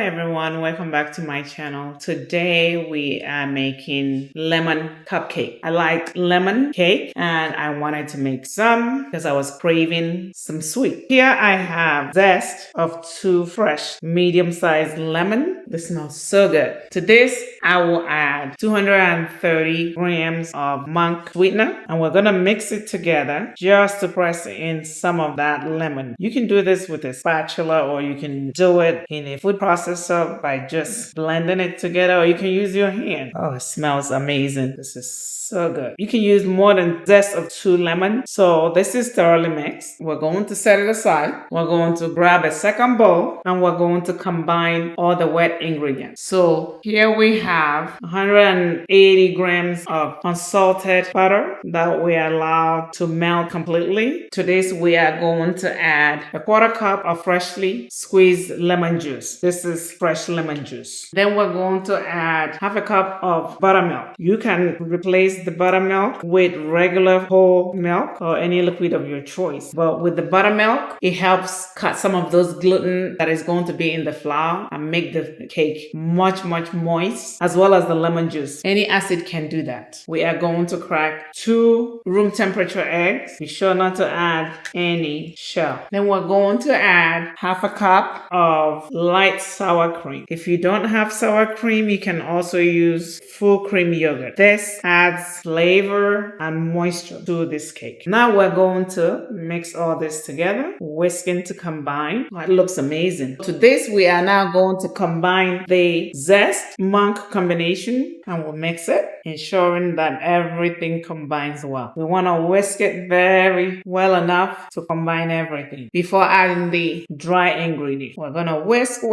everyone, welcome back to my channel. Today we are making lemon cupcake. I like lemon cake and I wanted to make some because I was craving some sweet. Here I have zest of 2 fresh medium-sized lemon. This smells so good. To this I will add 230 grams of monk sweetener and we're gonna mix it together just to press in some of that lemon. You can do this with a spatula or you can do it in a food processor by just blending it together, or you can use your hand. Oh, it smells amazing. This is so good. You can use more than zest of 2 lemons. So this is thoroughly mixed. We're going to set it aside. We're going to grab a second bowl and we're going to combine all the wet ingredients. So here we have 180 grams of unsalted butter that we allow to melt completely. To this we are going to add a 1/4 cup of freshly squeezed lemon juice. This is fresh lemon juice. Then we're going to add 1/2 cup of buttermilk. You can replace the buttermilk with regular whole milk or any liquid of your choice. But with the buttermilk, it helps cut some of those gluten that is going to be in the flour and make the cake much moist, as well as the lemon juice. Any acid can do that. We are going to crack 2 room temperature eggs. Be sure not to add any shell. Then we're going to add 1/2 cup of light sour cream. If you don't have sour cream, you can also use full cream yogurt. This adds flavor and moisture to this cake. Now we're going to mix all this together, whisking to combine. Oh, it looks amazing. To this, we are now going to combine the zest monk combination and we'll mix it, ensuring that everything combines well. We want to whisk it very well enough to combine everything before adding the dry ingredients. We're gonna whisk.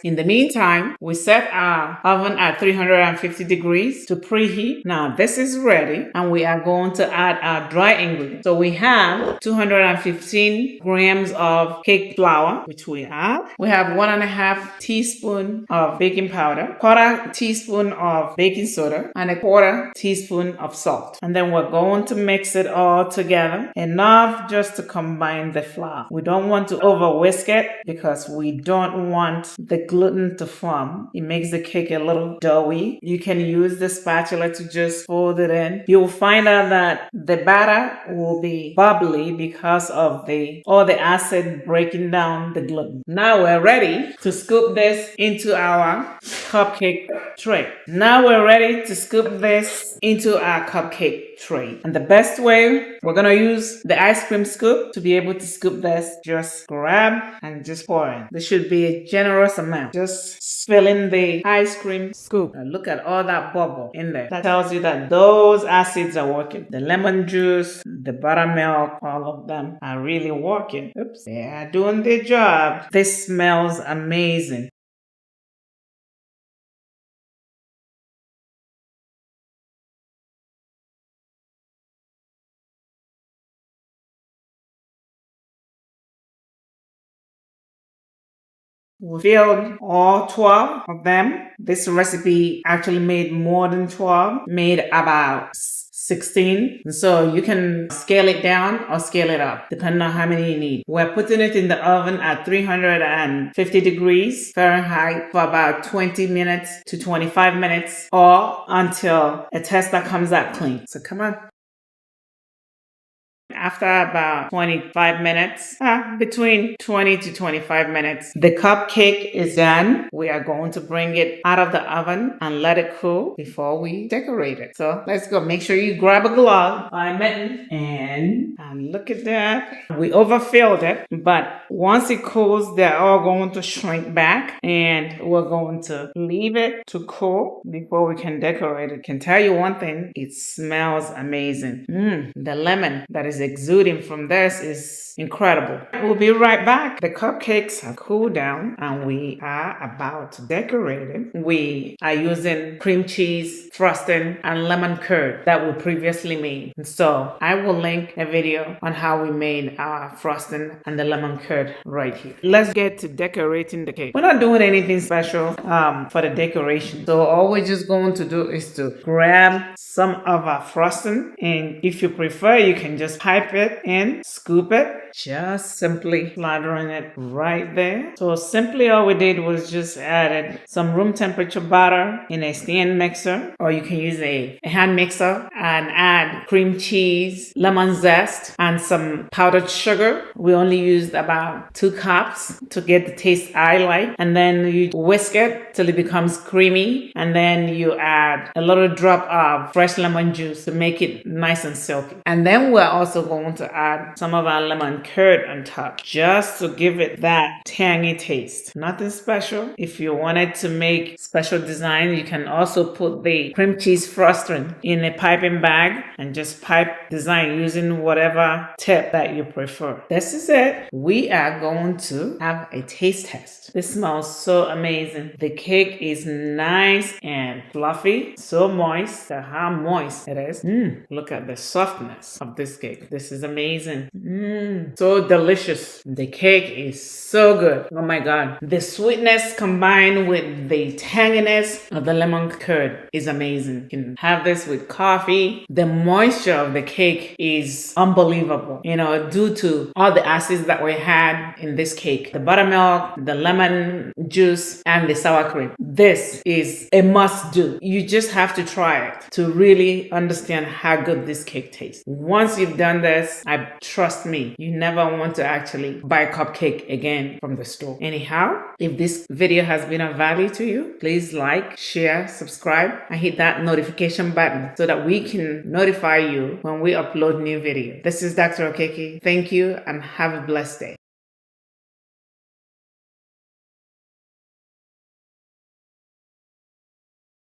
In the meantime, we set our oven at 350 degrees to preheat. Now this is ready and we are going to add our dry ingredients. So we have 215 grams of cake flour, which we have. We have 1.5 teaspoon of baking powder, 1/4 teaspoon of baking soda, and 1/4 teaspoon of salt. And then we're going to mix it all together, enough just to combine the flour. We don't want to over whisk it because we don't want the gluten to form. It makes the cake a little doughy. You can use the spatula to just fold it in. You'll find out that the batter will be bubbly because of all the acid breaking down the gluten. Now we're ready to scoop this into our cupcake tray. And the best way, we're gonna use the ice cream scoop to be able to scoop this. Just grab and just pour in. This should be a generous amount. Just fill in the ice cream scoop. And look at all that bubble in there. That tells you that those acids are working. The lemon juice, the buttermilk, all of them are really working. Oops, they are doing their job. This smells amazing. We filled all 12 of them. This recipe actually made more than 12, made about 16. So you can scale it down or scale it up, depending on how many you need. We're putting it in the oven at 350 degrees Fahrenheit for about 20 minutes to 25 minutes or until a tester comes out clean. So come on. After about 25 minutes, between 20 to 25 minutes, the cupcake is done. We are going to bring it out of the oven and let it cool before we decorate it. So let's go. Make sure you grab a glove or a mitten and look at that. We overfilled it, but once it cools, they're all going to shrink back and we're going to leave it to cool before we can decorate it. Can tell you one thing, it smells amazing. The lemon that is exuding from this is incredible. We'll be right back. The cupcakes have cooled down and we are about to decorate it. We are using cream cheese, frosting, and lemon curd that we previously made. So I will link a video on how we made our frosting and the lemon curd right here. Let's get to decorating the cake. We're not doing anything special for the decoration. So all we're just going to do is to grab some of our frosting, and if you prefer, you can just pipe it in, scoop it, just simply slathering it right there. So simply all we did was just added some room temperature butter in a stand mixer, or you can use a hand mixer, and add cream cheese, lemon zest, and some powdered sugar. We only used about 2 cups to get the taste I like, and then you whisk it till it becomes creamy, and then you add a little drop of fresh lemon juice to make it nice and silky. And then we're also going to add some of our lemon curd on top, just to give it that tangy taste. Nothing special. If you wanted to make special design, you can also put the cream cheese frosting in a piping bag and just pipe design using whatever tip that you prefer. This is it. We are going to have a taste test. This smells so amazing. The cake is nice and fluffy, so moist. How moist it is. Look at the softness of this cake. This is amazing. So delicious. The cake is so good. Oh my god. The sweetness combined with the tanginess of the lemon curd is amazing. You can have this with coffee. The moisture of the cake is unbelievable, due to all the acids that we had in this cake. The buttermilk, the lemon juice, and the sour cream. This is a must do. You just have to try it to really understand how good this cake tastes. Once you've done this, trust me, you never want to actually buy a cupcake again from the store. Anyhow, if this video has been of value to you, please like, share, subscribe, and hit that notification button so that we can notify you when we upload new videos. This is Dr. Okeke. Thank you and have a blessed day.